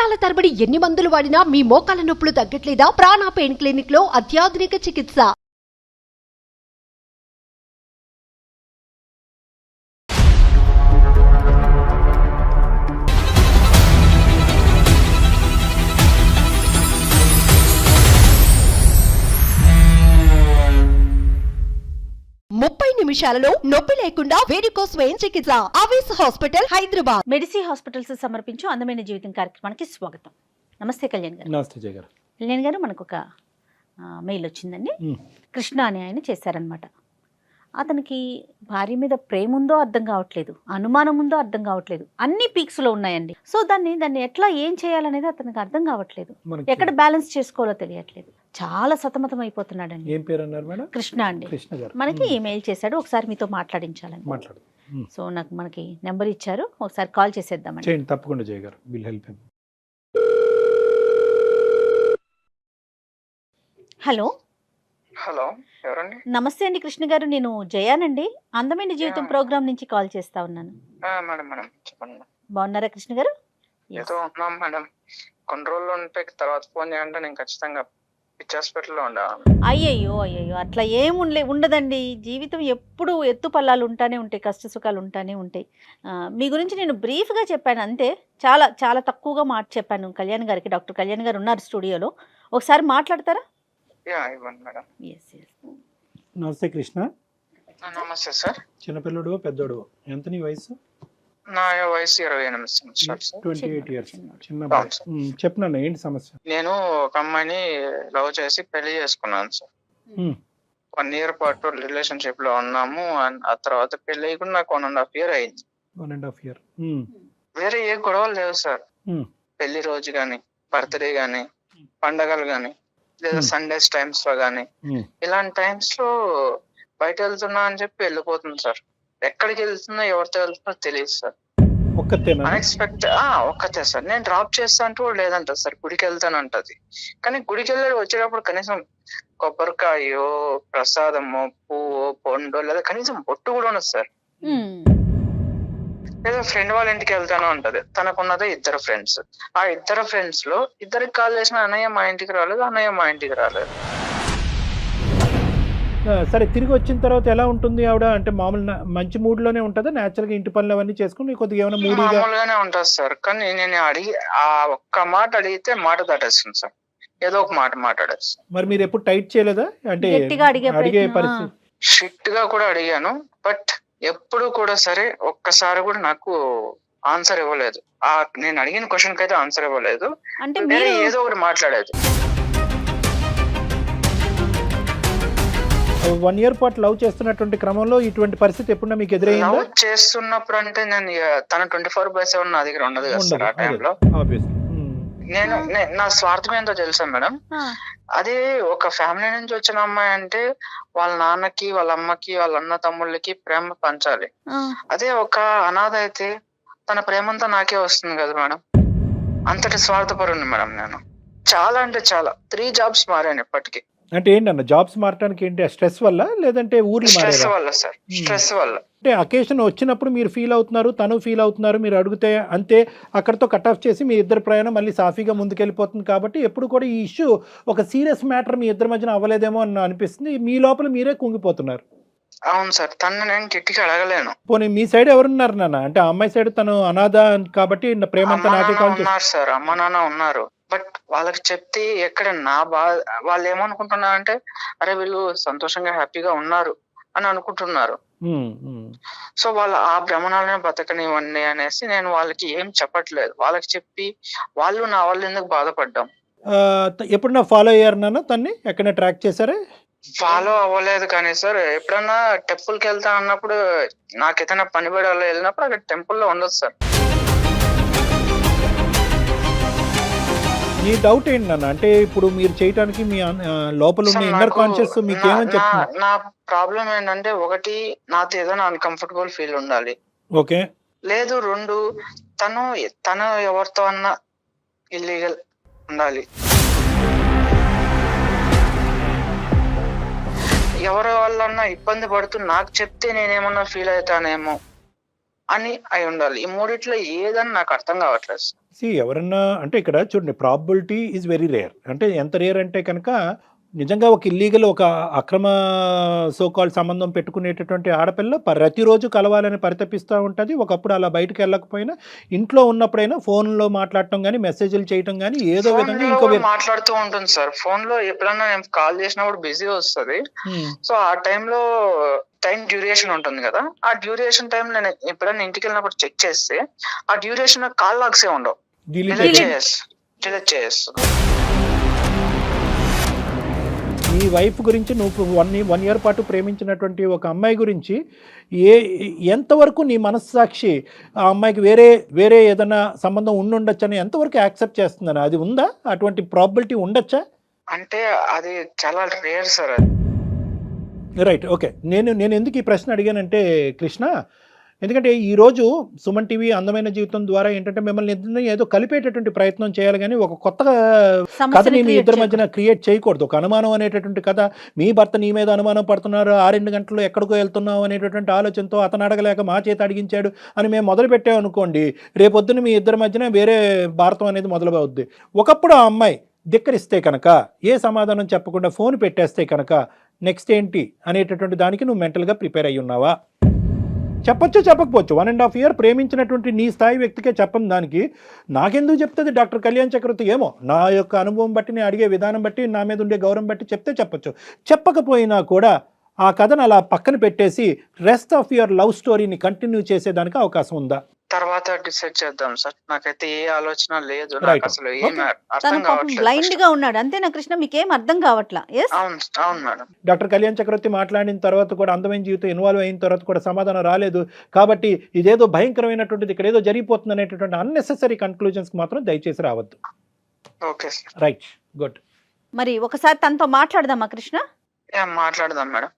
సంవత్సరాల తరబడి ఎన్ని మందులు వాడినా మీ మోకాల నొప్పులు తగ్గట్లేదా? ప్రాణ పెయిన్ క్లినిక్ లో అత్యాధునిక చికిత్స. ముప్పై నిమిషాలలో నొప్పి లేకుండా వేడికోస్ వెయిన్ చికిత్స. ఆవేశ హాస్పిటల్, హైదరాబాద్. మెడిసి హాస్పిటల్స్ సమర్పించు అందమైన జీవితం కార్యక్రమానికి స్వాగతం. నమస్తే కళ్యాణ్ గారు. నమస్తే జయ గారు. కళ్యాణ్ గారు, మనకు ఒక మెయిల్ వచ్చిందండి. కృష్ణ అనే ఆయన చేశారనమాట. అతనికి భార్య మీద ప్రేమ ఉందో అర్థం కావట్లేదు, అనుమానం ఉందో అర్థం కావట్లేదు, అన్ని పీక్స్ లో ఉన్నాయండి. సో దాన్ని ఎట్లా ఏం చేయాలనేది అతనికి అర్థం కావట్లేదు, ఎక్కడ బ్యాలెన్స్ చేసుకోవాలో తెలియట్లేదు, చాలా సతమతం అయిపోతున్నాడండి. ఏం పేరు అన్నారు మేడం? కృష్ణ అండి. కృష్ణ గారు మనకి ఈమెయిల్ చేశాడు, ఒకసారి మీతో మాట్లాడించాలని. సో మనకి నెంబర్ ఇచ్చారు, ఒకసారి కాల్ చేసేద్దామండి. చేయండి తప్పకుండా జయ గారు. Will help him. Hello. Hello, ఎవరండి? నమస్తే అండి కృష్ణ గారు, నేను జయానండి, అందమైన జీవితం ప్రోగ్రామ్ నుంచి కాల్ చేస్తా ఉన్నాను. మేడం మేడం చెప్పండి. బాగున్నారా కృష్ణ గారు? ఏదో ఉన్నాం మేడం, కొన్ని రోజులు ఉంటే తర్వాత ఫోన్ చేయంటే నేను ఖచ్చితంగా పిచ్చి హాస్పిటల్లో ఉండాలి. అయ్యయ్యో అట్లా ఏం ఉండదండి. జీవితం ఎప్పుడు ఎత్తు పల్లాలు ఉంటానే ఉంటాయి, కష్ట సుఖాలు ఉంటానే ఉంటాయి. మీ గురించి నేను బ్రీఫ్గా చెప్పాను అంతే, చాలా చాలా తక్కువగా మాట చెప్పాను కళ్యాణ్ గారికి. డాక్టర్ కళ్యాణ్ గారు ఉన్నారు స్టూడియోలో, ఒకసారి మాట్లాడతారా? ఇవ్వండి మేడం. నమస్తే కృష్ణ. నమస్తే సార్. చిన్నపిల్లడు పెద్దోడు ఎంత నీ వయసు? నా వయసు 28 సంవత్సరాలు సార్. 28 years. చిన్న చెప్పినా ఏంటి సమస్య? నేను ఒక అమ్మాయిని లవ్ చేసి పెళ్లి చేసుకున్నాను సార్. 1 year పాటు రిలేషన్షిప్ లో ఉన్నాము. ఆ తర్వాత పెళ్లి అయ్యి కూడా నాకు 1.5 year అయింది. 1.5 year. వేరే ఏ గొడవలు లేవు సార్. పెళ్లి రోజు గాని, బర్త్డే గాని, పండగలు గాని, లేదా సండేస్ టైమ్స్ లో గానీ, ఇలాంటి టైమ్స్ లో బయట వెళ్తున్నా అని చెప్పి వెళ్ళిపోతుంది సార్. ఎక్కడికి వెళ్తున్నా, ఎవరితో వెళ్తున్నా తెలియదు సార్. అన్ఎక్స్పెక్టెడ్. ఒక్కతే సార్. నేను డ్రాప్ చేస్తా అంటూ లేదంట సార్, గుడికి వెళ్తానంటది. కానీ గుడికి వెళ్ళి వచ్చేటప్పుడు కనీసం కొబ్బరికాయో, ప్రసాదమో, పువ్వు, పండు, లేదా కనీసం బొట్టు కూడా ఉండదు సార్. లేదా ఫ్రెండ్ వాళ్ళ ఇంటికి వెళ్తాను అంటది. తనకున్నదే 2 ఫ్రెండ్స్. ఆ 2 ఫ్రెండ్స్ లో ఇద్దరికి కాల్ చేసిన అన్నయ్య మా ఇంటికి రాలేదు, అన్నయ్య మా ఇంటికి రాలేదు. సరే, తిరిగి వచ్చిన తర్వాత ఎలా ఉంటుంది ఆవిడ? అంటే మామూలు మంచి మూడ్ లోనే ఉంటుందా? నేచురల్ గా ఇంటి పనులు అవన్నీ చేసుకుని కొద్దిగా ఏమైనా మామూలుగానే ఉంటుంది సార్. కానీ నేను ఆ ఒక్క మాట అడిగితే మాట దాటేస్తుంది సార్, ఏదో ఒక మాట మాట్లాడేస్తుంది. మరి మీరు ఎప్పుడు టైట్ చేయలేదా? అంటే అడిగే పరిస్థితి? స్ట్రిక్ట్ గా కూడా అడిగాను, బట్ ఎప్పుడు కూడా సరే ఒక్కసారి కూడా నాకు ఆన్సర్ ఇవ్వలేదు. నేను అడిగిన క్వశ్చన్ కి అయితే ఆన్సర్ ఇవ్వలేదు, అంటే ఏదో ఒకటి మాట్లాడేది. 1 year పాటు లవ్ చేస్తున్నటువంటి క్రమంలో ఇటువంటి పరిస్థితి ఎప్పుడన్నా మీకు ఎదురైందా? లవ్ చేస్తున్నప్పుడు అంటే నేను తన 24/7 నా దగ్గర ఉండదు కదా సార్. ఆ టైంలో నేను నా స్వార్థం ఏంటో తెలుసా మేడం? అదే ఒక ఫ్యామిలీ నుంచి వచ్చిన అమ్మాయి అంటే వాళ్ళ నాన్నకి, వాళ్ళ అమ్మకి, వాళ్ళ అన్న తమ్ముళ్ళకి ప్రేమ పంచాలి. అదే ఒక అనాథ అయితే తన ప్రేమంతా నాకే వస్తుంది కదా మేడం. అంతటి స్వార్థపరుని మేడం నేను. చాలా అంటే చాలా 3 jobs మారాను ఇప్పటికి. అంటే ఏంటన్న జాబ్స్ మారడానికి ఏంటి? స్ట్రెస్ వల్ల, లేదంటే ఊర్లు స్ట్రెస్ వల్ల సార్. స్ట్రెస్ వల్ల. అంటే అకేషన్ వచ్చినప్పుడు మీరు ఫీల్ అవుతున్నారు, తను ఫీల్ అవుతున్నారు, మీరు అడిగితే అంతే అక్కడతో కట్ ఆఫ్ చేసి మీ ఇద్దరు ప్రయాణం మళ్ళీ సాఫీగా ముందుకెళ్ళిపోతుంది. కాబట్టి ఎప్పుడు కూడా ఈ ఇష్యూ ఒక సీరియస్ మ్యాటర్ మీ ఇద్దరి మధ్యన అవ్వలేదేమో అని అనిపిస్తుంది. మీ లోపల మీరే కుంగిపోతున్నారు. అవును సార్, తను నేను గట్టిగా అడగలేను. పోనీ మీ సైడ్ ఎవరున్నారు నాన్న? అంటే అమ్మాయి సైడ్ తను అనాథ కాబట్టి ప్రేమంతా నాకే కాల్ ఉన్నారు సార్. అమ్మ నాన్న ఉన్నారు, బట్ వాళ్ళకి చెప్తే ఎక్కడ నా వాళ్ళు ఏమనుకుంటున్నారంటే అరే వీళ్ళు సంతోషంగా హ్యాపీగా ఉన్నారు అని అనుకుంటున్నారు. సో వాళ్ళు ఆ భ్రమణాలనే బతకనివ్వండి అనేసి నేను వాళ్ళకి ఏం చెప్పట్లేదు. వాళ్ళకి చెప్పి వాళ్ళు నా వాళ్ళు ఎందుకు బాధపడ్డాం. ఎప్పుడన్నా ఫాలో అయ్యారు నాన్న తన్ని? ఎక్కడైనా ట్రాక్ చేశారా? ఫాలో అవ్వలేదు కానీ సార్, ఎప్పుడన్నా టెంపుల్ కి వెళ్తా అన్నప్పుడు, నాకు ఏదైనా పని పడాలో వెళ్ళినప్పుడు అక్కడ టెంపుల్లో ఉండదు సార్. ఈ డౌట్ ఏంటి నాన్న? అంటే ఇప్పుడు మీరు చేయడానికి మీ లోపల ఉన్న ఇన్నర్ కాన్షియస్ మీకు ఏమని చెప్తున్నారు? నా ప్రాబ్లం ఏంటంటే, ఒకటి నాతో ఏదైనా అన్కంఫర్టబుల్ ఫీల్ ఉండాలి. ఓకే. లేదు 2 తను ఎవరితో అన్నా ఇల్లీగల్ ఉండాలి. ఎవరి వల్లన్నా ఇబ్బంది పడుతూ నాకు చెప్తే నేనేమన్నా ఫీల్ అవుతానేమో అని అయి ఉండాలి. ఈ మూడిట్లో ఏదని నాకు అర్థం కావట్లేదు సార్. ఎవరన్నా అంటే ఇక్కడ చూడండి, ప్రాబబిలిటీ ఈజ్ వెరీ రేర్. అంటే ఎంత రేర్ అంటే కనుక నిజంగా ఒక ఇల్లీగల్, ఒక అక్రమ సోకాల్ సంబంధం పెట్టుకునేటటువంటి ఆడపిల్ల ప్రతిరోజు కలవాలని పరితపిస్తూ ఉంటుంది. ఒకప్పుడు అలా బయటకు వెళ్ళకపోయినా ఇంట్లో ఉన్నప్పుడైనా ఫోన్లో మాట్లాడటం కానీ, మెసేజ్లు చేయటం కానీ, ఏదో విధంగా ఇంకో మాట్లాడుతూ ఉంటుంది సార్. ఫోన్ లో ఎప్పుడన్నా నేను కాల్ చేసినప్పుడు బిజీ వస్తుంది. సో ఆ టైంలో టైం డ్యూరేషన్ ఉంటుంది కదా, ఆ డ్యూరేషన్ టైం నేను ఎప్పుడైనా ఇంటికి వెళ్ళినప్పుడు చెక్ చేస్తే ఆ డ్యూరేషన్ కాల్ లాగ్సే ఉండవు, డిలీట్ చేస్తాను. నీ వైఫ్ గురించి నువ్వు వన్ ఇయర్ పాటు ప్రేమించినటువంటి ఒక అమ్మాయి గురించి ఎంతవరకు నీ మనస్సాక్షి ఆ అమ్మాయికి వేరే ఏదైనా సంబంధం ఉండుండొచ్చని ఎంతవరకు యాక్సెప్ట్ చేస్తుందని, అది ఉందా? అటువంటి ప్రాబిలిటీ ఉండొచ్చా? అంటే అది చాలా రేర్ సార్. Right, okay. నేను ఎందుకు ఈ ప్రశ్న అడిగానంటే కృష్ణ, ఎందుకంటే ఈరోజు సుమన్ టీవీ అందమైన జీవితం ద్వారా ఏంటంటే మిమ్మల్ని ఇద్దరిని ఏదో కలిపేటటువంటి ప్రయత్నం చేయాలి, కానీ ఒక కొత్త కథని మీ ఇద్దరి మధ్యన క్రియేట్ చేయకూడదు. ఒక అనుమానం అనేటటువంటి కథ, మీ భర్త నీ మీద అనుమానం పడుతున్నారు, 6 గంటల్లో ఎక్కడికో వెళ్తున్నావు అనేటటువంటి ఆలోచనతో అతను అడగలేక మా చేత అడిగించాడు అని మేము మొదలు పెట్టామనుకోండి, రేపొద్దున మీ ఇద్దరి మధ్యన వేరే భారతం అనేది మొదలవుద్ది. ఒకప్పుడు ఆ అమ్మాయి ధిక్కరిస్తే కనుక, ఏ సమాధానం చెప్పకుండా ఫోన్ పెట్టేస్తే కనుక నెక్స్ట్ ఏంటి అనేటటువంటి దానికి నువ్వు మెంటల్గా ప్రిపేర్ అయ్యి ఉన్నావా? చెప్పొచ్చు, చెప్పకపోవచ్చు. 1.5 year ప్రేమించినటువంటి నీ స్థాయి వ్యక్తికే చెప్పని దానికి నాకెందుకు చెప్తుంది డాక్టర్ కళ్యాణ్ చక్రవర్తి? ఏమో నా యొక్క అనుభవం బట్టి, నేను అడిగే విధానం బట్టి, నా మీద ఉండే గౌరవం బట్టి చెప్తే చెప్పొచ్చు. చెప్పకపోయినా కూడా ఆ కథను అలా పక్కన పెట్టేసి రెస్ట్ ఆఫ్ యువర్ లవ్ స్టోరీని కంటిన్యూ చేసేదానికి అవకాశం ఉందా? తర్వాత డిసైడ్ చేద్దాం సార్. నాకైతే ఏ ఆలోచన లేదు, నాకు అసలు ఏం అర్థం కావట్లేదు. బ్లైండ్ గా ఉన్నాడు అంతేనా కృష్ణ? మీకేం అర్థం కావట్లా? అవును మేడం. డాక్టర్ కళ్యాణ్ చక్రవర్తి మాట్లాడిన తర్వాత కూడా, అందమైన జీవితం ఇన్వాల్వ్ అయిన తర్వాత కూడా సమాధానం రాలేదు కాబట్టి ఇదేదో భయంకరమైనటువంటిది, ఇక్కడ ఏదో జరిగిపోతుంది అనేటటువంటి అన్నెసెసరీ కన్క్లూజన్స్ మాత్రం దయచేసి రావద్దు. Okay sir. Right, good. మరి ఒకసారి తనతో మాట్లాడదామా కృష్ణ? మాట్లాడదాం మేడం.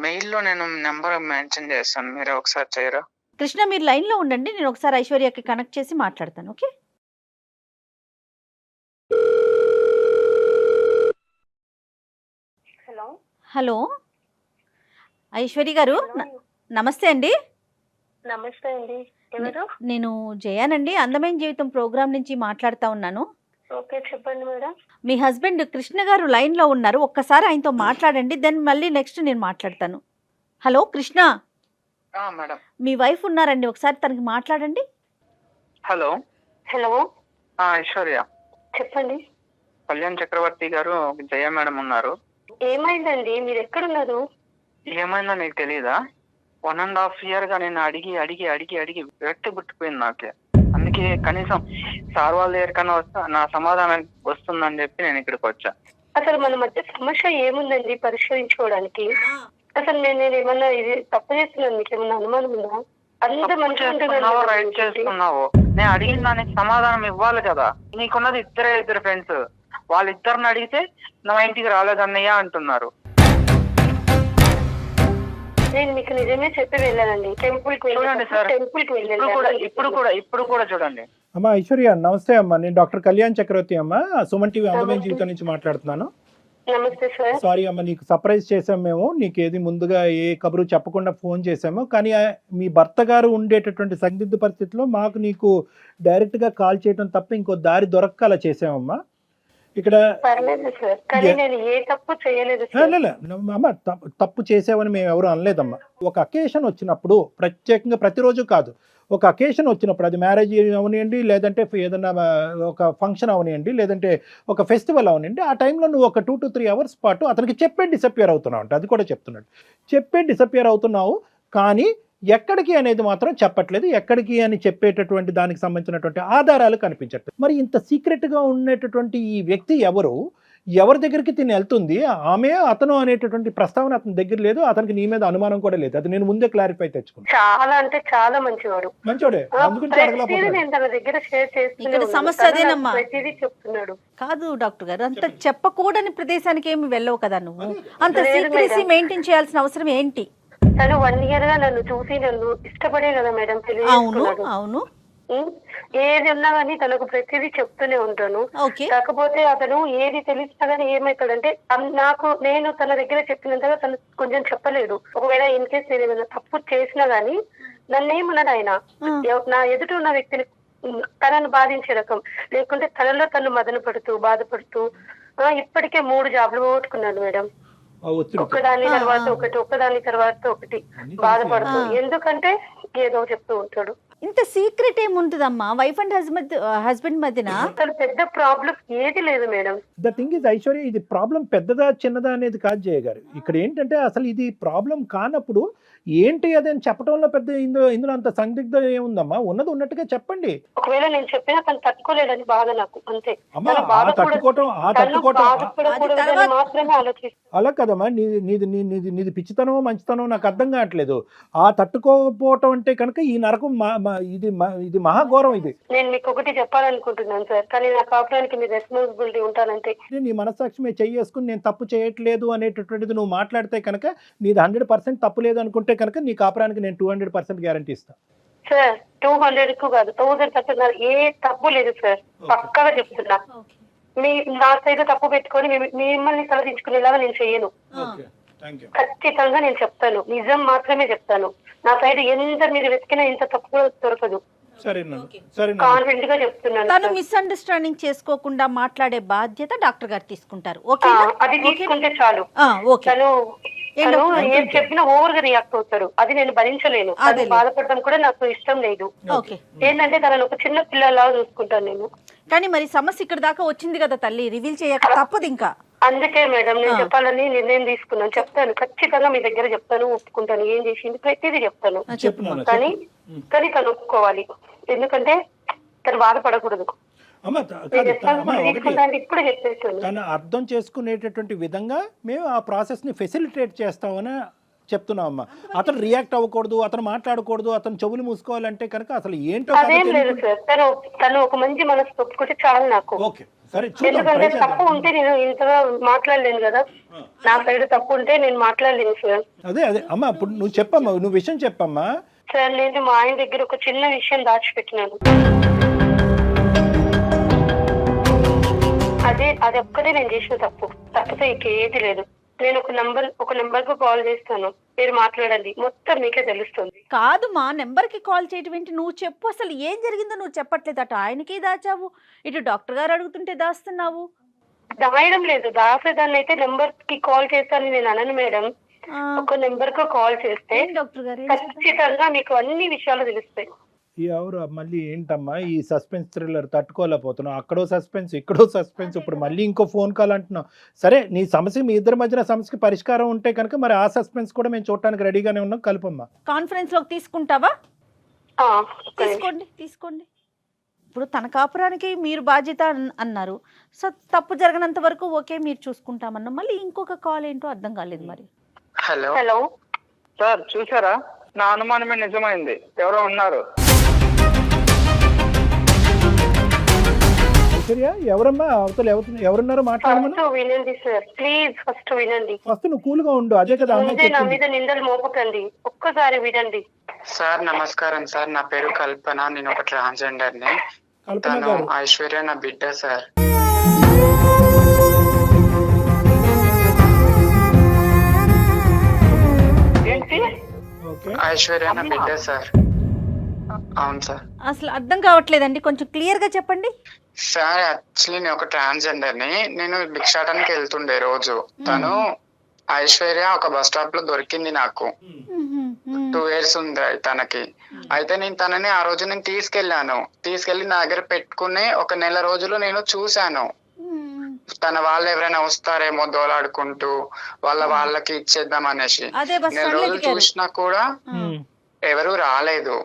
మెయిల్ లో నేను నెంబర్ మెన్షన్ చేస్తాను, మీరు ఒకసారి చేయరా? కృష్ణ మీరు లైన్ లో ఉండండి, నేను ఒకసారి ఐశ్వర్యకి కనెక్ట్ చేసి మాట్లాడతాను. ఓకే. హలో ఐశ్వర్య గారు, నమస్తే అండి. నమస్తే అండి. ఎవరు? నేను జయానండి, అందమైన జీవితం ప్రోగ్రామ్ నుంచి మాట్లాడుతా ఉన్నాను. ఓకే, చెప్పండి మేడం. మీ హస్బెండ్ కృష్ణ గారు లైన్ లో ఉన్నారు, ఒక్కసారి ఆయనతో మాట్లాడండి, దెన్ మళ్ళీ నెక్స్ట్ నేను మాట్లాడతాను. హలో కృష్ణ, మేడం మీ వైఫ్ ఉన్నారండి, ఒకసారి తనకి మాట్లాడండి. హలో. హలో ఐశ్వర్య చెప్పండి. కళ్యాణ్ చక్రవర్తి గారు, జయ మేడం ఉన్నారు. ఏమైందండి? మీరు ఎక్కడున్నారు? ఏమైందో నీకు తెలీదా? 1.5 year గా నేను అడిగి అడిగి అడిగి అడిగి వ్యక్తి పుట్టిపోయింది నాకే. అందుకే కనీసం సార్ వాళ్ళ దగ్గరికన్నా వస్తా, నా సమాధానం వస్తుందని చెప్పి నేను ఇక్కడికి వచ్చా. అసలు మన మధ్య సమస్య ఏముందండి పరిష్కరించుకోవడానికి? అసలు నేను ఏమన్నా ఇది తప్పు చేస్తున్నాను, మీకు ఏమన్నా అనుమానం ఉందా? అందరూ మంచిగా రైట్ చేస్తున్నావు. నేను అడిగిన దానికి సమాధానం ఇవ్వాలి కదా. నీకున్నది ఇద్దరు ఫ్రెండ్స్, వాళ్ళిద్దరిని అడిగితే నా ఇంటికి రాలేదన్నయ్య అంటున్నారు. నేను మీకు నిజమే చెప్పి వెళ్ళానండి, టెంపుల్ కి చూడండి సార్. టెంపుల్ కి వెళ్ళాను. ఇప్పుడు కూడా చూడండి. అమ్మా ఐశ్వర్య, నమస్తే అమ్మా. నేను డాక్టర్ కళ్యాణ్ చక్రవర్తి అమ్మా, సుమన్ టీవీ అందమైన జీవితం నుంచి మాట్లాడుతున్నాను. నమస్తే సార్. సారీ అమ్మ, నీకు సర్ప్రైజ్ చేసాం మేము. నీకు ఏది ముందుగా ఏ కబురు చెప్పకుండా ఫోన్ చేసాము, కానీ మీ భర్త గారు ఉండేటటువంటి సందిగ్ధ పరిస్థితిలో మాకు నీకు డైరెక్ట్ గా కాల్ చేయడం తప్ప ఇంకో దారి దొరక్క అలా చేసామమ్మా. ఇక్కడ అమ్మ తప్పు చేసావని మేము ఎవరు అనలేదమ్మా. ఒక అకేషన్ వచ్చినప్పుడు, ప్రత్యేకంగా ప్రతిరోజు కాదు, ఒక అకేషన్ వచ్చినప్పుడు, అది మ్యారేజ్ అవనివ్వండి, లేదంటే ఏదైనా ఒక ఫంక్షన్ అవనివ్వండి, లేదంటే ఒక ఫెస్టివల్ అవనివ్వండి, ఆ టైంలో నువ్వు ఒక 2 to 3 hours పాటు అతనికి చెప్పే డిసప్పియర్ అవుతున్నావు అంటే, అది కూడా చెప్తున్నాడు, చెప్పే డిసప్పియర్ అవుతున్నావు, కానీ ఎక్కడికి అనేది మాత్రం చెప్పట్లేదు. ఎక్కడికి అని చెప్పేటటువంటి దానికి సంబంధించినటువంటి ఆధారాలు కనిపించట్లేదు. మరి ఇంత సీక్రెట్గా ఉండేటటువంటి ఈ వ్యక్తి ఎవరి దగ్గరికి తిని వెళ్తుంది? ఆమె అతను అనేటటువంటి ప్రస్తావన అతని దగ్గర లేదు, అతనికి నీ మీద అనుమానం కూడా లేదు. అది నేను ముందే క్లారిఫై తెచ్చుకున్నాను. చాలా అంటే చాలా మంచివాడు, మంచోడే. సమస్య అదేనమ్మా. కాదు డాక్టర్ గారు, అంత చెప్పకూడని ప్రదేశానికి ఏమి వెళ్ళవు కదా నువ్వు. అంత సీక్రెసీ మెయింటైన్ చేయాల్సిన అవసరం ఏంటి? తను 1 year గా నన్ను చూసి నన్ను ఇష్టపడే కదా మేడం పెళ్లి చేసుకున్నాడు. అవును, ఏది ఉన్నా గానీ తనకు ప్రతిదీ చెప్తూనే ఉంటాను. కాకపోతే అతను ఏది తెలిసినా గానీ ఏమైతాడంటే, నేను తన దగ్గర చెప్పినంతగా తను కొంచెం చెప్పలేదు. ఒకవేళ ఇన్ కేస్ నేను ఏమైనా తప్పు చేసినా గానీ నన్నేమన్నాడు ఆయన, నా ఎదుట ఉన్న వ్యక్తిని తనను బాధించే రకం, లేకుంటే తనలో తను మదన పడుతూ బాధపడుతూ ఇప్పటికే 3 జాబ్లు పోగొట్టుకున్నాను మేడం. ఒక్కదాని తర్వాత ఒకటి, ఒక్కదాని తర్వాత ఒకటి బాధపడుతూ. ఎందుకంటే ఏదో చెప్తూ ఉంటాడు. ఇంత సీక్రెట్ ఏముంటుందమ్మా వైఫ్ అండ్ హస్బెండ్ మధ్యన? అసలు పెద్ద ప్రాబ్లం ఏది లేదు madam. The thing is Aishwarya, ఇది ప్రాబ్లం పెద్దదా చిన్నదా అనేది కాదు జయ గారు. ఇక్కడ ఏంటంటే అసలు ఇది ప్రాబ్లం కానప్పుడు ఏంటి అదని చెప్పడంలో పెద్ద ఇందులో అంత సందిగ్ధం ఏముందమ్మా? ఉన్నది ఉన్నట్టుగా చెప్పండి. ఒకవేళ నేను చెప్పినా తను తట్టుకోలేదని బాధ నాకు, అంతే. అమ్మా తట్టుకోవటం మాత్రమే ఆలోచిస్తాను. అలా కదమ్మా, నీది పిచ్చితనమో మంచితనమో నాకు అర్థం కావట్లేదు. ఆ తట్టుకోకపోవటం అంటే కనుక ఈ నరకం ఇది మహాఘోరం. ఇది నేను మీకు ఒకటి చెప్పాలనుకుంటున్నాను సార్, కానీ నా కాపురానికి మీ రెస్పాన్సిబిలిటీ ఉంటానంటే. నీ మనస్సాక్షి మీద చేసుకుని నేను తప్పు చేయట్లేదు అనేటటువంటిది నువ్వు మాట్లాడితే కనుక నీది 100% తప్పు లేదు అనుకుంటే కనుక నీ కాపురానికి నేను 200% గ్యారంటీ ఇస్తాను సార్. 200 కాదు, 1000% ఏ తప్పు లేదు సార్, పక్కాగా చెప్తున్నా. నా సైడ్ తప్పు పెట్టుకొని మిమ్మల్ని తలదించుకునేలాగా నేను చెయ్యను. ఖచ్చితంగా నేను చెప్తాను, నిజం మాత్రమే చెప్తాను. నా సైడ్ ఎంత మీరు వెతికినా ఇంత తప్పు దొరకదు. కాన్ఫిడెంట్ గా చెప్తున్నాను. తను మిస్అండర్స్టాండింగ్ చేసుకోకుండా మాట్లాడే బాధ్యత డాక్టర్ గారు తీసుకుంటారు. అది తీసుకుంటే చాలు. తను ఏం చెప్పినా ఓవర్ గా రియాక్ట్ అవుతారు, అది నేను భరించలేను. అది బాధపడడం కూడా నాకు ఇష్టం లేదు. ఏంటంటే తనను ఒక చిన్న పిల్లలాగా చూసుకుంటాను నేను. కానీ మరి సమస్య ఇక్కడ దాకా వచ్చింది కదా తల్లి, రివీల్ చేయక తప్పదు. ఇంకా అందుకే మేడం నేను చెప్పాలని నిర్ణయం తీసుకున్నాను. చెప్తాను, ఖచ్చితంగా మీ దగ్గర చెప్తాను, ఒప్పుకుంటాను. ఏం చేసింది ప్రతిదీ చెప్తాను. కానీ తను ఒప్పుకోవాలి, ఎందుకంటే తను బాధపడకూడదు. ఇప్పుడు చెప్పేస్తాను. తను అర్థం చేసుకునేటటువంటి విధంగా మేము ఆ ప్రాసెస్ ని ఫెసిలిటేట్ చేస్తామని చెప్తున్నాం అమ్మా. అతను రియాక్ట్ అవ్వకూడదు, అతను మాట్లాడకూడదు, అతను చెవులు మూసుకోవాలంటే కనుక అసలు ఏంటో అదేం లేదు సార్. తను ఒక మంచి మనసు ఒప్పుకుంటే చాలు నాకు. ఓకే సరే, ఎందుకంటే తప్పు ఉంటే నేను ఇంతగా మాట్లాడలేను కదా. నా సైడ్ తప్పు ఉంటే నేను మాట్లాడలేను సార్. అదే అమ్మా, ఇప్పుడు నువ్వు చెప్పమ్మా, నువ్వు విషయం చెప్పమ్మా. సార్ నేను మా ఆయన దగ్గర ఒక చిన్న విషయం దాచిపెట్టినాను. అది ఒక్కటే నేను చేసిన తప్పితే ఇంకేది లేదు. నేను ఒక నెంబర్ కు కాల్ చేస్తాను, మీరు మాట్లాడండి, మొత్తం మీకే తెలుస్తుంది. కాదు మా నెంబర్ కి కాల్ చేయటం ఏంటి? నువ్వు చెప్పు, అసలు ఏం జరిగిందో నువ్వు చెప్పట్లేదు. అటు ఆయనకి దాచావు, ఇటు డాక్టర్ గారు అడుగుతుంటే దాస్తున్నావు. దాయడం లేదు, దాసేదాన్ని అయితే నెంబర్ కి కాల్ చేస్తానని నేను అనను మేడం. ఒక నెంబర్ కు కాల్ చేస్తే డాక్టర్ గారు ఖచ్చితంగా మీకు అన్ని విషయాలు తెలుస్తాయి. ఎవరు మళ్ళీ ఏంటమ్మా ఈ సస్పెన్స్ థ్రిల్లర్ తట్టుకోలేకపోతున్నావు? అక్కడో సస్పెన్స్, ఇక్కడో సస్పెన్స్, ఇప్పుడు మళ్ళీ ఇంకో ఫోన్ కాల్ అంటున్నావు. సరే, నీ సమస్య మీ ఇద్దరి మధ్యన సమస్యకి పరిష్కారం ఉంటే కనుక మరి ఆ సస్పెన్స్ కూడా మేము చూడటానికి రెడీగానే ఉన్నాం. కలుపమ్మా. కాన్ఫరెన్స్ లోకి తీసుకుంటావా? తీసుకోండి. ఇప్పుడు తన కాపురానికి మీరు బాధ్యత అన్నారు. సో తప్పు జరగనంత వరకు ఓకే మీరు చూసుకుంటామన్నా, మళ్ళీ ఇంకొక కాల్ ఏంటో అర్థం కాలేదు. మరి హలో సార్, చూసారా? నా అనుమానమే నిజమైంది. ఎవరో ఉన్నారు. ఎవరమ్మా అవతల ఎవరున్నారో మాట్లాడమని వినండి సార్, ప్లీజ్ ఫస్ట్ వినండి. ఫస్ట్ నువ్వు కూల్ గా ఉండు. అదే కదా నా మీద నిందలు మోపకండి, ఒక్కసారి వినండి. సార్ నమస్కారం సార్, నా పేరు కల్పన, నేను ఒక ట్రాన్స్జెండర్ ని. తను ఐశ్వర్య నా బిడ్డ సార్. ఐశ్వర్య నా బిడ్డ సార్. అవును సార్. అసలు అర్థం కావట్లేదండి, కొంచెం క్లియర్ గా చెప్పండి సార్. యాక్చువల్లీ నేను ఒక ట్రాన్స్జెండర్ ని. నేను భిక్షాటనకి వెళ్తుండే రోజు. తను ఐశ్వర్య ఒక బస్ స్టాప్ లో దొరికింది నాకు. 2 years ఉంది తనకి. అయితే నేను తనని ఆ రోజు తీసుకెళ్లి నా దగ్గర పెట్టుకుని 1 నెల రోజులు నేను చూశాను. తన వాళ్ళు ఎవరైనా వస్తారేమో దోలాడుకుంటూ వాళ్ళకి ఇచ్చేద్దాం అనేసి. నేను రోజు చూసినా కూడా ఎవరు రాలేదు.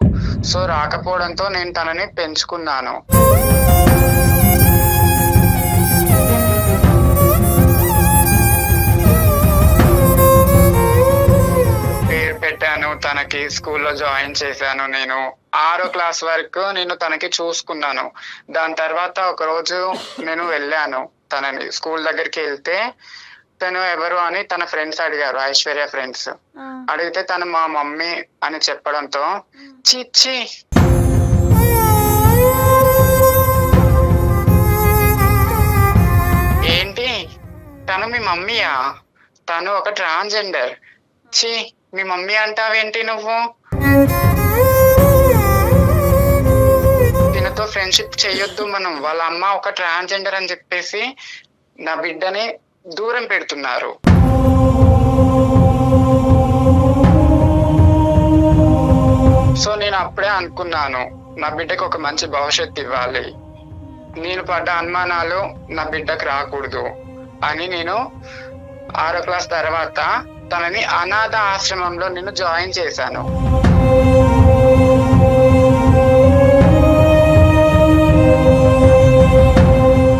సో రాకపోవడంతో నేను తనని పెంచుకున్నాను. పేరు పెట్టాను తనకి, స్కూల్లో జాయిన్ చేశాను. నేను 6వ క్లాస్ వరకు నేను తనకి చూసుకున్నాను. దాని తర్వాత ఒక రోజు నేను వెళ్ళాను తనని స్కూల్ దగ్గరికి. వెళ్తే తను ఎవరు అని తన ఫ్రెండ్స్ అడిగారు, ఐశ్వర్య ఫ్రెండ్స్. అడిగితే తను మా మమ్మీ అని చెప్పడంతో చిచ్చి ఏంటి తను మీ మమ్మీయా? తను ఒక ట్రాన్స్జెండర్. ఛీ, మీ మమ్మీ అంటావేంటి నువ్వు? ఫ్రెండ్షిప్ చేయొద్దు మనం, వాళ్ళ అమ్మ ఒక ట్రాన్స్జెండర్ అని చెప్పేసి నా బిడ్డని దూరం పెడుతున్నారు. సో నేను అప్పుడే అనుకున్నాను, నా బిడ్డకు ఒక మంచి భవిష్యత్తు ఇవ్వాలి, నేను పడ్డ అనుమానాలు నా బిడ్డకు రాకూడదు అని నేను 6వ క్లాస్ తర్వాత తనని అనాథ ఆశ్రమంలో నేను జాయిన్ చేశాను.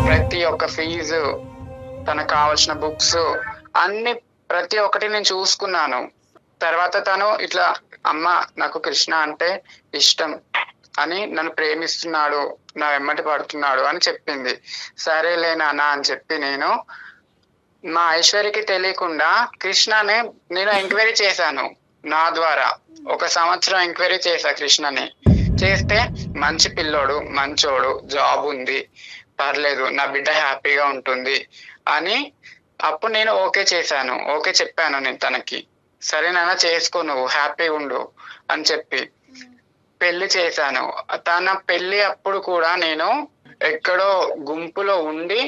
ప్రతి ఒక్క ఫీజు, తనకు కావాల్సిన బుక్స్ అన్ని ప్రతి ఒక్కటి నేను చూసుకున్నాను. తర్వాత తను ఇట్లా, అమ్మ నాకు కృష్ణ అంటే ఇష్టం అని, నన్ను ప్రేమిస్తున్నాడు, నా వెమ్మటి పడుతున్నాడు అని చెప్పింది. సరేలే నాన్న అని చెప్పి నేను మా ఐశ్వర్యకి తెలియకుండా కృష్ణని నేను ఎంక్వైరీ చేశాను. నా ద్వారా 1 సంవత్సరం ఎంక్వైరీ చేశా కృష్ణని. చేస్తే మంచి పిల్లోడు, మంచోడు, జాబ్ ఉంది, పర్లేదు, నా బిడ్డ హ్యాపీగా ఉంటుంది అని అప్పుడు నేను ఓకే చేశాను. ఓకే చెప్పాను నేను తనకి, సరే నాన్న చేసుకో, నువ్వు హ్యాపీగా ఉండు అని చెప్పి పెళ్లి చేశాను. తన పెళ్లి అప్పుడు కూడా నేను ఎక్కడో గుంపులో ఉండి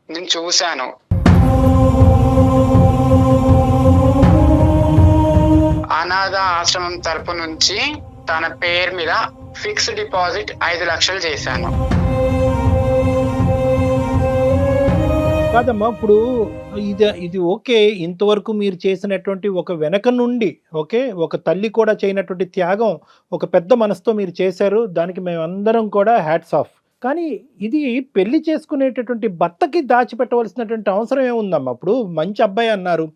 నేను చూశాను. అనాథ ఆశ్రమం తరపు నుంచి తన పేరు మీద ఫిక్స్డ్ డిపాజిట్ 5 లక్షలు చేశాను. కాదమ్మా, ఇప్పుడు ఇది ఓకే, ఇంతవరకు మీరు చేసినటువంటి ఒక వెనక నుండి ఓకే, ఒక తల్లి కూడా చేయనటువంటి త్యాగం ఒక పెద్ద మనసుతో మీరు చేశారు, దానికి మేమందరం కూడా హ్యాట్స్ ఆఫ్. కానీ ఇది పెళ్లి చేసుకునేటటువంటి భర్తకి దాచిపెట్టవలసినటువంటి అవసరం ఏముందమ్మా? ఇప్పుడు మంచి అబ్బాయి అన్నారు,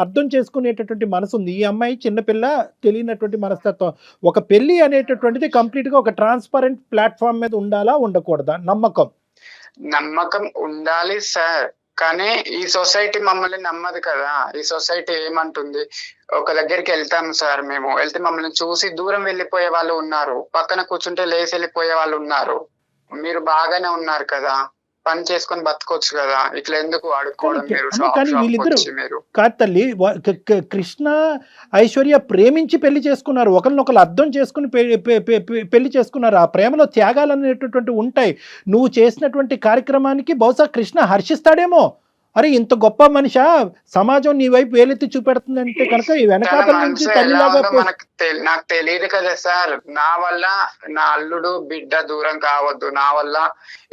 అర్థం చేసుకునేటటువంటి మనసు ఉంది, ఈ అమ్మాయి చిన్నపిల్ల, తెలియనటువంటి మనస్తత్వం. ఒక పెళ్లి అనేటటువంటిది కంప్లీట్గా ఒక ట్రాన్స్పరెంట్ ప్లాట్ఫామ్ మీద ఉండాలా, ఉండకూడదా? నమ్మకం ఉండాలి సార్, కానీ ఈ సొసైటీ మమ్మల్ని నమ్మదు కదా. ఈ సొసైటీ ఏమంటుంది, ఒక దగ్గరికి వెళ్తాము సార్, మేము వెళ్తే మమ్మల్ని చూసి దూరం వెళ్ళిపోయే వాళ్ళు ఉన్నారు, పక్కన కూర్చుంటే లేచి వెళ్ళిపోయే వాళ్ళు ఉన్నారు. మీరు బాగానే ఉన్నారు కదా, పని చేసుకొని బతకొచ్చు కదా, ఇట్లా ఎందుకు అడుక్కోవడం మీరు? కానీ వీళ్ళిద్దరు కాదు తల్లి, కృష్ణ ఐశ్వర్య ప్రేమించి పెళ్లి చేసుకున్నారు, ఒకరినొకరు అర్థం చేసుకుని పెళ్లి చేసుకున్నారు. ఆ ప్రేమలో త్యాగాలు అనేటటువంటి ఉంటాయి. నువ్వు చేసినటువంటి కార్యక్రమానికి బహుశా కృష్ణ హర్షిస్తాడేమో, అరే ఇంత గొప్ప మనిషి, సమాజం నీ వైపు వేలెత్తి చూపెడుతుందంటే కనుక ఈ వెనకాతల నుంచి తల్లిలాగా. నాకు తెలియదు కదా సార్, నా వల్ల నా అల్లుడు బిడ్డ దూరం కావద్దు, నా వల్ల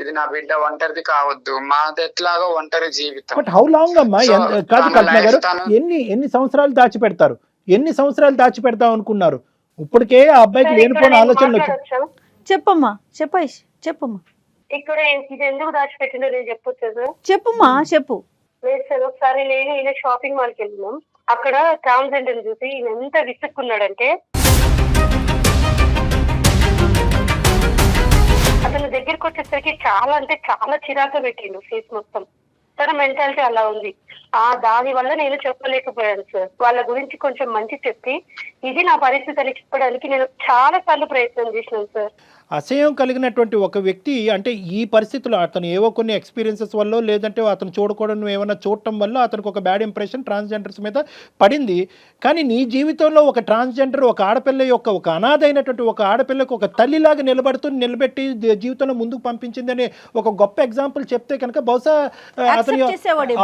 ఇది నా బిడ్డ ఒంటరిది కావద్దు, మాది ఎట్లాగో ఒంటరి జీవితం. బట్ హౌ లాంగ్ అమ్మా? కాదు కల్పన గారు, ఎన్ని సంవత్సరాలు దాచిపెడతారు? ఎన్ని సంవత్సరాలు దాచిపెడతాం అనుకున్నారు? ఇప్పటికే ఆ అబ్బాయికి లేనిపోయిన ఆలోచనలు వచ్చాయి. చెప్పమ్మా, చెప్పమ్మా. ఇక్కడ ఇది ఎందుకు దాచిపెట్టిందో నేను చెప్పొచ్చు సార్? చెప్పుమా, చెప్పు. లేదు సార్, ఒకసారి నేను ఈయన షాపింగ్ మాల్కి వెళ్ళినాం, అక్కడ ట్రాన్స్జెండర్ చూసి ఈయన ఎంత విసుక్కున్నాడంటే అతను దగ్గరికి వచ్చేసరికి చాలా అంటే చాలా చిరాకు పెట్టిండు ఫేస్ మొత్తం. తన మెంటాలిటీ అలా ఉంది. దాని వల్ల నేను చెప్పలేకపోయాను సార్. వాళ్ళ గురించి కొంచెం మంచి చెప్పి ఇది నా పరిస్థితి అని చెప్పడానికి నేను చాలా సార్లు ప్రయత్నం చేసినాను సార్. అసహ్యం కలిగినటువంటి ఒక వ్యక్తి అంటే ఈ పరిస్థితుల్లో అతను ఏవో కొన్ని ఎక్స్పీరియన్సెస్ వల్ల, లేదంటే అతను చూడకూడదు ఏమైనా చూడటం వల్ల అతనికి ఒక బ్యాడ్ ఇంప్రెషన్ ట్రాన్స్జెండర్స్ మీద పడింది. కానీ నీ జీవితంలో ఒక ట్రాన్స్జెండర్, ఒక ఆడపిల్ల యొక్క ఒక అనాథ అయినటువంటి ఒక ఆడపిల్లకు ఒక తల్లిలాగా నిలబెట్టి జీవితంలో ముందుకు పంపించిందని ఒక గొప్ప ఎగ్జాంపుల్ చెప్తే కనుక బహుశా అతని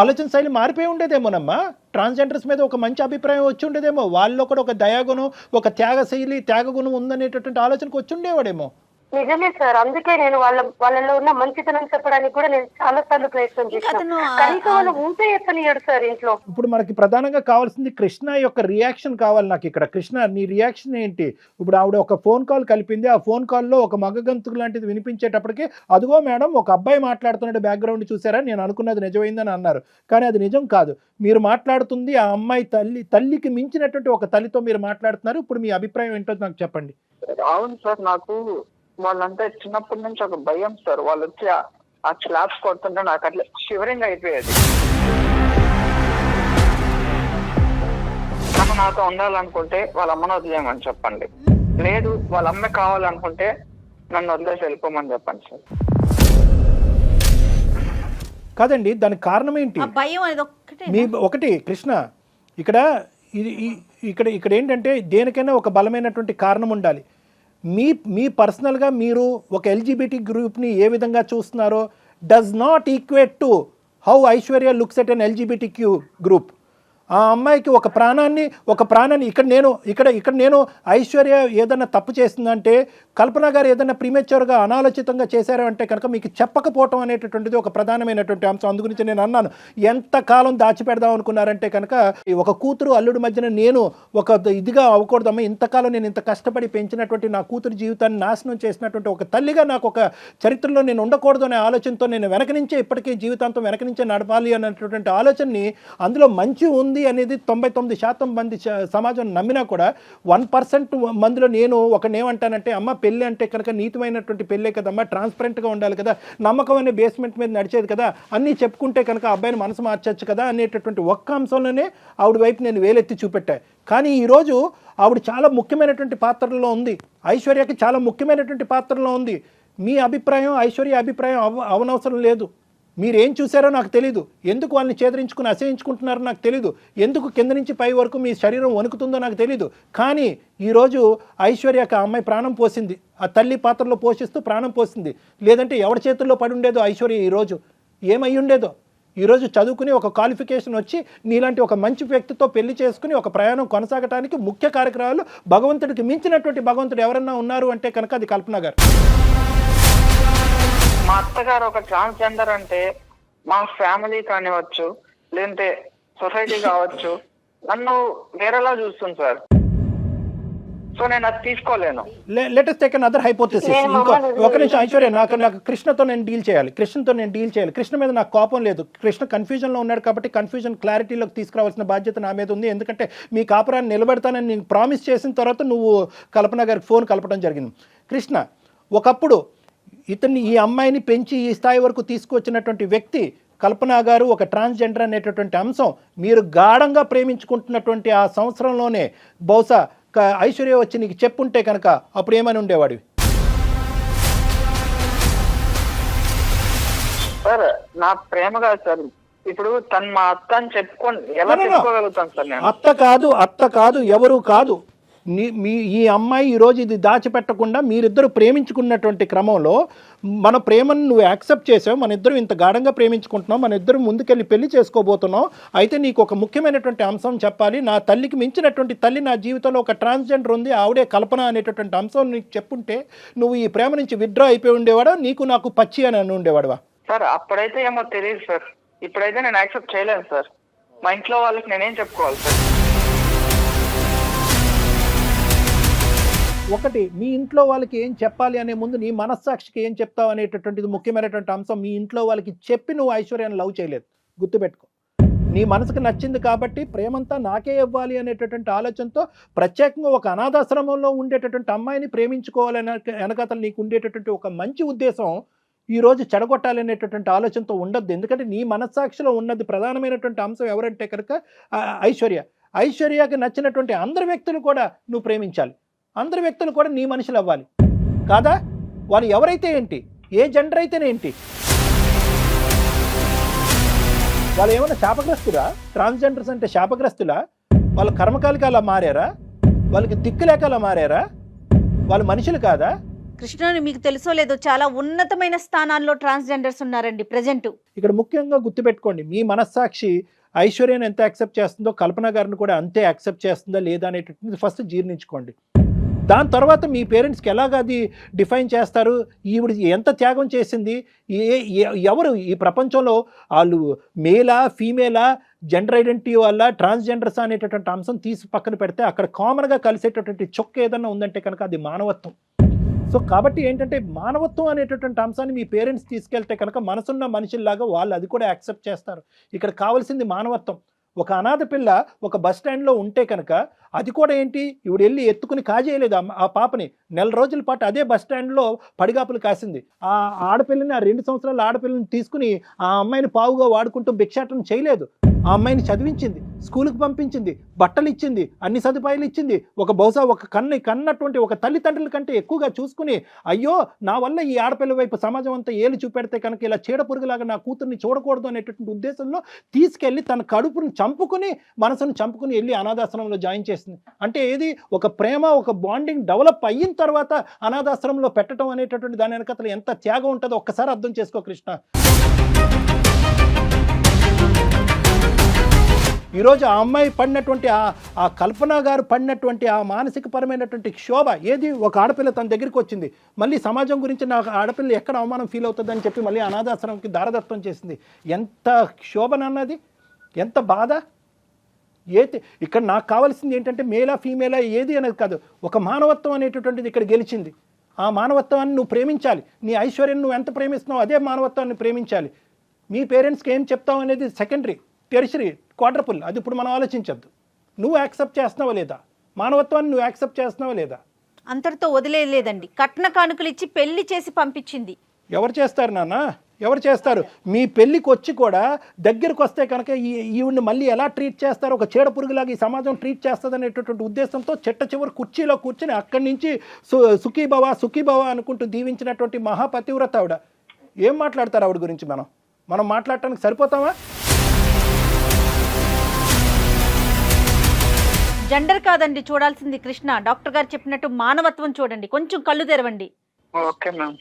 ఆలోచన శైలి మారిపోయి ఉండేదేమోనమ్మా. ట్రాన్స్జెండర్స్ మీద ఒక మంచి అభిప్రాయం వచ్చి ఉండేదేమో, వాళ్ళలో కూడా ఒక దయాగుణం, ఒక త్యాగగుణం ఉందనేటటువంటి ఆలోచనకు వచ్చి ఉండేవాడేమో. నిజమే సార్, అందుకే నేను వాళ్ళలో ఉన్న మంచితనం చెప్పడానికి కూడా నేను చాలా సార్లు ప్రయత్నం చేశాను. కనీసం వాళ్ళు ఊపే ఎత్తనియడు సార్ ఇంట్లో. ఇప్పుడు మనకి ప్రధానంగా కావాల్సింది కృష్ణ యొక్క రియాక్షన్ కావాలి నాకు ఇక్కడ. కృష్ణ, నీ రియాక్షన్ ఏంటి? ఇప్పుడు ఆవిడ ఒక ఫోన్ కాల్ కలిపింది, ఆ ఫోన్ కాల్లో ఒక మగగంతుకు లాంటిది వినిపించేటప్పటికి, అదిగో మేడం ఒక అబ్బాయి మాట్లాడుతున్నాడు బ్యాక్గ్రౌండ్ చూసారా, నేను అనుకున్నది నిజమైందని అన్నారు. కానీ అది నిజం కాదు. మీరు మాట్లాడుతుంది ఆ అమ్మాయి తల్లికి మించినటువంటి ఒక తల్లితో మీరు మాట్లాడుతున్నారు. ఇప్పుడు మీ అభిప్రాయం ఏంటో నాకు చెప్పండి. అవును సార్, నాకు వాళ్ళంతా చిన్నప్పటి నుంచి ఒక భయం సార్. వాళ్ళు వచ్చి ఆ క్లాప్స్ కొడుతుంటే నాకు అట్లా షివరింగ్ అయిపోయేది. తను నాతో ఉండాలనుకుంటే వాళ్ళ అమ్మను వదిలేయమని చెప్పండి, లేదు వాళ్ళ అమ్మ కావాలనుకుంటే నన్ను వదిలేసి వెళ్ళిపోమని చెప్పండి సార్. కాదండి, దానికి కారణం ఏంటి? ఒకటి కృష్ణ, ఇక్కడ ఏంటంటే దేనికైనా ఒక బలమైనటువంటి కారణం ఉండాలి. మీ పర్సనల్గా మీరు ఒక ఎల్జీబీటీ గ్రూప్ని ఏ విధంగా చూస్తున్నారో does not equate to how Aishwarya looks at an LGBT Q group. ఆ అమ్మాయికి ఒక ప్రాణాన్ని ఇక్కడ నేను ఐశ్వర్య ఏదైనా తప్పు చేసిందంటే, కల్పన గారు ఏదైనా ప్రీమెచ్యూర్గా అనాలోచితంగా చేశారు అంటే కనుక మీకు చెప్పకపోవటం అనేటటువంటిది ఒక ప్రధానమైనటువంటి అంశం. అందుగురించి నేను అన్నాను, ఎంతకాలం దాచిపెడదాం అనుకున్నారంటే కనుక ఒక కూతురు అల్లుడి మధ్యన నేను ఒక ఇదిగా అవ్వకూడదమ్మా, ఇంతకాలం నేను ఇంత కష్టపడి పెంచినటువంటి నా కూతురు జీవితాన్ని నాశనం చేసినటువంటి ఒక తల్లిగా నాకు ఒక చరిత్రలో నేను ఉండకూడదు అనే ఆలోచనతో నేను వెనక నుంచే ఇప్పటికీ జీవితాంతం వెనక నుంచే నడపాలి అన్నటువంటి ఆలోచనని, అందులో మంచి ఉంది అనేది 99% మంది సమాజం నమ్మినా కూడా 1% మందిలో నేను ఒకనేమంటానంటే, అమ్మ పెళ్ళి అంటే కనుక నీతిమైనటువంటి పెళ్ళే కదమ్మా, ట్రాన్స్పరెంట్గా ఉండాలి కదా, నమ్మకం అనే బేస్మెంట్ మీద నడిచేది కదా, అన్నీ చెప్పుకుంటే కనుక అబ్బాయిని మనసు మార్చచ్చు కదా అనేటటువంటి ఒక్క అంశంలోనే ఆవిడ వైపు నేను వేలెత్తి చూపెట్టా. కానీ ఈరోజు ఆవిడ చాలా ముఖ్యమైనటువంటి పాత్రలో ఉంది, ఐశ్వర్యకి చాలా ముఖ్యమైనటువంటి పాత్రలో ఉంది. మీ అభిప్రాయం ఐశ్వర్య అభిప్రాయం అవనవసరం లేదు. మీరేం చూసారో నాకు తెలీదు, ఎందుకు వాళ్ళని చేదరించుకుని అసహించుకుంటున్నారో నాకు తెలీదు, ఎందుకు కింద నుంచి పై వరకు మీ శరీరం వణుకుతుందో నాకు తెలీదు. కానీ ఈరోజు ఐశ్వర్యకి ఆ అమ్మాయి ప్రాణం పోసింది, ఆ తల్లి పాత్రలో పోషిస్తూ ప్రాణం పోసింది. లేదంటే ఎవరి చేతుల్లో పడి ఉండేదో ఐశ్వర్య ఈరోజు, ఏమై ఉండేదో. ఈరోజు చదువుకుని ఒక క్వాలిఫికేషన్ వచ్చి నీలాంటి ఒక మంచి వ్యక్తితో పెళ్లి చేసుకుని ఒక ప్రయాణం కొనసాగటానికి ముఖ్య కార్యక్రమాలు భగవంతుడికి మించినటువంటి భగవంతుడు ఎవరన్నా ఉన్నారు అంటే కనుక అది కల్పన గారు. మా అత్తగారు ఒక ట్రాన్స్జెండర్ అంటే మా ఫ్యామిలీ కానివచ్చు, లేదంటే సొసైటీ కావచ్చు, నన్ను వేరేలా చూస్తుంది సార్. సో నేను అది తీసుకోలేను. Let us take another hypothesis. ఇంకో ఒక నిమిషం ఐశ్వర్య, నాకు కృష్ణతో నేను డీల్ చేయాలి, కృష్ణ మీద నాకు కోపం లేదు. కృష్ణ కన్ఫ్యూజన్లో ఉన్నాడు కాబట్టి కన్ఫ్యూజన్ క్లారిటీలోకి తీసుకురావాల్సిన బాధ్యత నా మీద ఉంది. ఎందుకంటే మీ కాపురాన్ని నిలబెడతానని నేను ప్రామిస్ చేసిన తర్వాత నువ్వు కల్పన గారికి ఫోన్ కలపడం జరిగింది. కృష్ణ, ఒకప్పుడు ఈ అమ్మాయిని పెంచి ఈ స్థాయి వరకు తీసుకొచ్చినటువంటి వ్యక్తి కల్పన గారు ఒక ట్రాన్స్జెండర్ అనేటటువంటి అంశం మీరు గాఢంగా ప్రేమించుకుంటున్నటువంటి ఆ సంవత్సరంలోనే బహుశా ఐశ్వర్య వచ్చి నీకు చెప్పుంటే కనుక అప్పుడు ఏమని ఉండేవాడివి? సార్ నా ప్రేమ కాదు సార్, ఇప్పుడు తను మా అత్త అని చెప్పుకోండి, ఎలా చెప్పుకోగలుగుతాను సార్ నేను? అత్త కాదు ఎవరు కాదు. ఈ అమ్మాయి ఈరోజు ఇది దాచిపెట్టకుండా మీరిద్దరు ప్రేమించుకున్నటువంటి క్రమంలో మన ప్రేమను నువ్వు యాక్సెప్ట్ చేసావు, మన ఇద్దరు ఇంత గాఢంగా ప్రేమించుకుంటున్నావు, మన ఇద్దరు ముందుకెళ్ళి పెళ్లి చేసుకోబోతున్నావు. అయితే నీకు ఒక ముఖ్యమైనటువంటి అంశం చెప్పాలి, నా తల్లికి మించినటువంటి తల్లి నా జీవితంలో ఒక ట్రాన్స్జెండర్ ఉంది, ఆవిడే కల్పన అనేటటువంటి అంశం నీకు చెప్పుంటే నువ్వు ఈ ప్రేమ నుంచి విత్డ్రా అయిపోయి ఉండేవాడా, నీకు నాకు పచ్చి అని ఉండేవాడువా? సార్ అప్పుడైతే ఏమో తెలియదు సార్, ఇప్పుడైతే నేను యాక్సెప్ట్ చేయలేను సార్. మా ఇంట్లో వాళ్ళకి నేనేం చెప్పుకోవాలి సార్? ఒకటి, మీ ఇంట్లో వాళ్ళకి ఏం చెప్పాలి అనే ముందు నీ మనస్సాక్షికి ఏం చెప్తావు అనేటటువంటిది ముఖ్యమైనటువంటి అంశం. మీ ఇంట్లో వాళ్ళకి చెప్పి నువ్వు ఐశ్వర్యాన్ని లవ్ చేయలేదు, గుర్తుపెట్టుకో. నీ మనసుకు నచ్చింది కాబట్టి ప్రేమంతా నాకే ఇవ్వాలి అనేటటువంటి ఆలోచనతో ప్రత్యేకంగా ఒక అనాథాశ్రమంలో ఉండేటటువంటి అమ్మాయిని ప్రేమించుకోవాలనే వెనకాతలు నీకు ఉండేటటువంటి ఒక మంచి ఉద్దేశం ఈరోజు చెడగొట్టాలి అనేటటువంటి ఆలోచనతో ఉండద్దు. ఎందుకంటే నీ మనస్సాక్షిలో ఉన్నది ప్రధానమైనటువంటి అంశం ఎవరంటే కనుక ఐశ్వర్యకి నచ్చినటువంటి అందరి వ్యక్తులు కూడా నువ్వు ప్రేమించాలి, అందరి వ్యక్తులు కూడా నీ మనుషులు అవ్వాలి కాదా? వాళ్ళు ఎవరైతే ఏంటి, ఏ జెండర్ అయితేనేంటి, వాళ్ళు ఏమైనా శాపగ్రస్తురా? ట్రాన్స్జెండర్స్ అంటే శాపగ్రస్తులా? వాళ్ళ కర్మకాలికి అలా మారారా? వాళ్ళకి దిక్కులేక అలా మారారా? వాళ్ళు మనుషులు కాదా? కృష్ణని మీకు తెలుసో లేదో చాలా ఉన్నతమైన స్థానాల్లో ట్రాన్స్జెండర్స్ ఉన్నారండి ప్రజెంట్. ఇక్కడ ముఖ్యంగా గుర్తుపెట్టుకోండి, మీ మనస్సాక్షి ఐశ్వర్యను ఎంత యాక్సెప్ట్ చేస్తుందో కల్పన గారిని కూడా అంతే యాక్సెప్ట్ చేస్తుందా లేదా అనేటటువంటిది ఫస్ట్ జీర్ణించుకోండి. దాని తర్వాత మీ పేరెంట్స్కి ఎలాగ అది డిఫైన్ చేస్తారు, ఈవిడ ఎంత త్యాగం చేసింది, ఎవరు ఈ ప్రపంచంలో వాళ్ళు మేలా ఫీమేలా, జెండర్ ఐడెంటిటీ వల్ల ట్రాన్స్జెండర్స్ అనేటటువంటి అంశం తీసి పక్కన పెడితే అక్కడ కామన్గా కలిసేటటువంటి చొక్క ఏదన్నా ఉందంటే కనుక అది మానవత్వం. సో కాబట్టి ఏంటంటే మానవత్వం అనేటటువంటి అంశాన్ని మీ పేరెంట్స్ తీసుకెళ్తే కనుక మనసున్న మనుషుల్లాగా వాళ్ళు అది కూడా యాక్సెప్ట్ చేస్తారు. ఇక్కడ కావాల్సింది మానవత్వం. ఒక అనాథ పిల్ల ఒక బస్ స్టాండ్లో ఉంటే కనుక అది కూడా ఏంటి, ఇవిడు వెళ్ళి ఎత్తుకుని కాజేయలేదు ఆ పాపని, నెల రోజుల పాటు అదే బస్ స్టాండ్లో పడిగాపులు కాసింది. ఆ ఆడపిల్లని, ఆ 2 సంవత్సరాల ఆడపిల్లని తీసుకుని ఆ అమ్మాయిని పావుగా వాడుకుంటూ భిక్షాటన చేయలేదు. ఆ అమ్మాయిని చదివించింది, స్కూల్కి పంపించింది, బట్టలు ఇచ్చింది, అన్ని సదుపాయాలు ఇచ్చింది. బహుశా ఒక కన్నటువంటి ఒక తల్లిదండ్రుల కంటే ఎక్కువగా చూసుకుని, అయ్యో నా వల్ల ఈ ఆడపిల్ల వైపు సమాజం అంతా ఏలు చూపెడితే కనుక ఇలా చీడపురుగులాగా నా కూతుర్ని చూడకూడదు అనేటటువంటి ఉద్దేశంలో తీసుకెళ్ళి తన కడుపును చంపుకుని, మనసును చంపుకుని వెళ్ళి అనాథాశ్రమంలో జాయిన్ చేసింది. అంటే ఏది ఒక ప్రేమ, ఒక బాండింగ్ డెవలప్ అయిన తర్వాత అనాథాశ్రమంలో పెట్టడం అనేటటువంటి దాని వెనకతలు ఎంత త్యాగం ఉంటుందో ఒక్కసారి అర్థం చేసుకో కృష్ణ. ఈరోజు ఆ అమ్మాయి పడినటువంటి ఆ కల్పన గారు పడినటువంటి ఆ మానసికపరమైనటువంటి క్షోభ ఏది, ఒక ఆడపిల్ల తన దగ్గరికి వచ్చింది, మళ్ళీ సమాజం గురించి నాకు ఆడపిల్ల ఎక్కడ అవమానం ఫీల్ అవుతుందని చెప్పి మళ్ళీ అనాథాశ్రమంకి దారదత్తం చేసింది. ఎంత క్షోభనన్నది, ఎంత బాధ. ఇక్కడ నాకు కావాల్సింది ఏంటంటే మేలా ఫీమేలా ఏది అనేది కాదు, ఒక మానవత్వం అనేటటువంటిది ఇక్కడ గెలిచింది. ఆ మానవత్వాన్ని నువ్వు ప్రేమించాలి. నీ ఐశ్వర్యం నువ్వు ఎంత ప్రేమిస్తున్నావు అదే మానవత్వాన్ని ప్రేమించాలి. మీ పేరెంట్స్కి ఏం చెప్తావు అనేది సెకండరీ, టెరిషరీ, క్వాడ్రపుల్, అది ఇప్పుడు మనం ఆలోచించద్దు. నువ్వు యాక్సెప్ట్ చేస్తున్నావా లేదా, మానవత్వాన్ని నువ్వు యాక్సెప్ట్ చేస్తున్నావా లేదా? అంతటితో వదిలేదండి, కట్న కానుకలు ఇచ్చి పెళ్లి చేసి పంపించింది. ఎవరు చేస్తారు నాన్న, ఎవరు చేస్తారు? మీ పెళ్ళికి వచ్చి కూడా దగ్గరకు వస్తే కనుక ఈవిడ్ని మళ్ళీ ఎలా ట్రీట్ చేస్తారు, ఒక చీడ పురుగులాగా ఈ సమాజం ట్రీట్ చేస్తుంది అనేటటువంటి ఉద్దేశంతో చెట్ట చివరి కుర్చీలో కూర్చొని అక్కడి నుంచి సుఖీభవ అనుకుంటూ దీవించినటువంటి మహాపతివ్రత ఆవిడ. ఏం మాట్లాడతారు ఆవిడ గురించి? మనం మాట్లాడటానికి సరిపోతామా? జెండర్ కాదండి చూడాల్సింది కృష్ణ, డాక్టర్ గారు చెప్పినట్టు మానవత్వం చూడండి, కొంచెం కళ్ళు తెరవండి. Okay ma'am.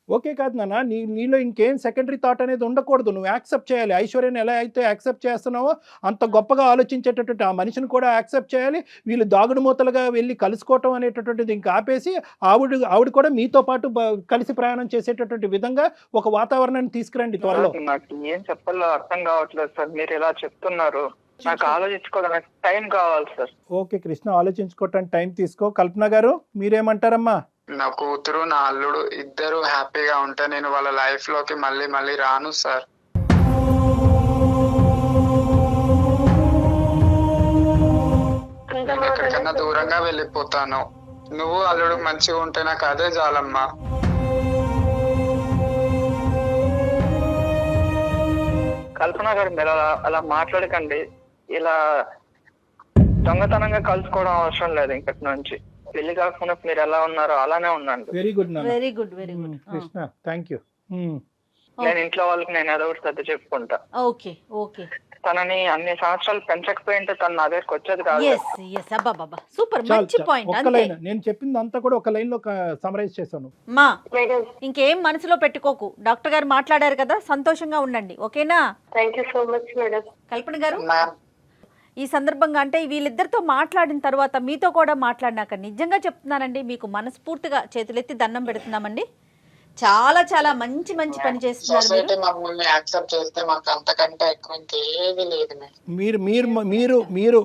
ఓకే కాదు నాన్న, నీలో ఇంకేం సెకండరీ థాట్ అనేది ఉండకూడదు. నువ్వు యాక్సెప్ట్ చేయాలి. ఐశ్వర్యాన్ని ఎలా అయితే యాక్సెప్ట్ చేస్తున్నావో అంత గొప్పగా ఆలోచించేటటువంటి ఆ మనిషిని కూడా యాక్సెప్ట్ చేయాలి. వీళ్ళు దాగుడు మూతలుగా వెళ్ళి కలుసుకోవటం అనేటటువంటిది ఇంకా ఆపేసి ఆవిడ కూడా మీతో పాటు కలిసి ప్రయాణం చేసేటటువంటి విధంగా ఒక వాతావరణాన్ని తీసుకురండి త్వరలో. నాకు ఏం చెప్పాలో అర్థం కావట్లేదు సార్, మీరు ఇలా చెప్తున్నారు. నాకు ఆలోచించుకోవడానికి టైం కావాలి సార్. ఓకే కృష్ణ, ఆలోచించుకోవటానికి టైం తీసుకో. కల్పన గారు మీరేమంటారమ్మా? నా కూతురు నా అల్లుడు ఇద్దరు హ్యాపీగా ఉంటే నేను వాళ్ళ లైఫ్ లోకి మళ్ళీ రాను సార్. ఎక్కడికన్నా దూరంగా వెళ్ళిపోతాను. నువ్వు అల్లుడు మంచిగా ఉంటే నాకు అదే చాలమ్మా. కల్పన గారు మీరు అలా మాట్లాడకండి. ఇలా దొంగతనంగా కలుసుకోవడం అవసరం లేదు. ఇంకటి నుంచి పెళ్లి కాకుండా మీరు ఎలా ఉన్నారో అలానే ఉండండి. Very good very good, very good Krishna, thank you. నేను ఇంట్లో వాళ్ళకి నేను ఏదో ఒకటి సర్ది చెప్పుకుంటా. Okay okay. తనని అన్ని సంవత్సరాలు పెంచకపోయింటే తను నా దగ్గరకు వచ్చేది కాదు. సూపర్, మంచి పాయింట్. ఒక్క లైన్, నేను చెప్పింది అంతా కూడా ఒక లైన్ లో సమరైజ్ చేశాను. మా ఇంకేం మనసులో పెట్టుకోకు, డాక్టర్ గారు మాట్లాడారు కదా, సంతోషంగా ఉండండి. ఓకేనా? Thank you so much madam. Kalpana గారు, ఈ సందర్భంగా అంటే వీళ్ళిద్దరితో మాట్లాడిన తర్వాత మీతో కూడా మాట్లాడినాక నిజంగా చెప్తున్నానండి, మీకు మనస్ఫూర్తిగా చేతులెత్తి దండం పెడుతున్నామండి. చాలా చాలా మంచి పని చేస్తున్నారు. సొసైటీ మమ్మల్ని యాక్సెప్ట్ చేస్తే మాకు అంతకంటే ఎక్కువ ఇంకేమీ లేదు. మీరు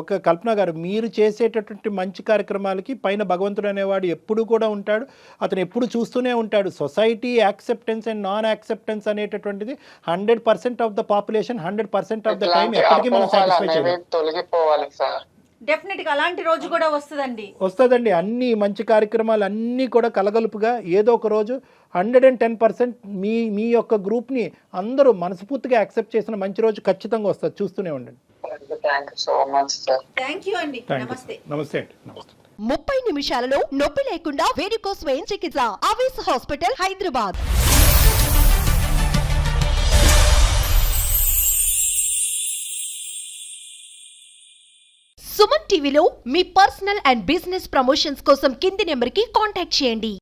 ఒక కల్పన గారు, మీరు చేసేటటువంటి మంచి కార్యక్రమాలకి పైన భగవంతుడు అనేవాడు ఎప్పుడు కూడా ఉంటాడు. అతను ఎప్పుడు చూస్తూనే ఉంటాడు. Society acceptance and non acceptance అనేటటువంటిది 100% of the population 100% of the time ఎప్పటికీ మనం సాటిస్ఫై చేయాలి. తొలగిపోవాలి సార్. డెఫినెట్ గా అలాంటి రోజు కూడా వస్తుందండి. అన్ని మంచి కార్యక్రమాలు అన్నీ కూడా కలగలుపుగా ఏదో ఒక రోజు 110% మీ యొక్క గ్రూప్ని అందరూ మనస్ఫూర్తిగా యాక్సెప్ట్ చేసిన మంచి రోజు ఖచ్చితంగా వస్తుంది. చూస్తూనే ఉండండి. Thank you so much sir. Thank you అండి. నమస్తే. నమస్తే అండి. నమస్తే. 30 నిమిషాలలో నొప్పి లేకుండా వేడికోస్ వెయిన్ చికిత్స అవేస్ హాస్పిటల్, హైదరాబాద్. సుమన్ టీవీలో మీ పర్సనల్ అండ్ బిజినెస్ ప్రమోషన్స్ కోసం కింది నెంబర్కి కాంటాక్ట్ చేయండి.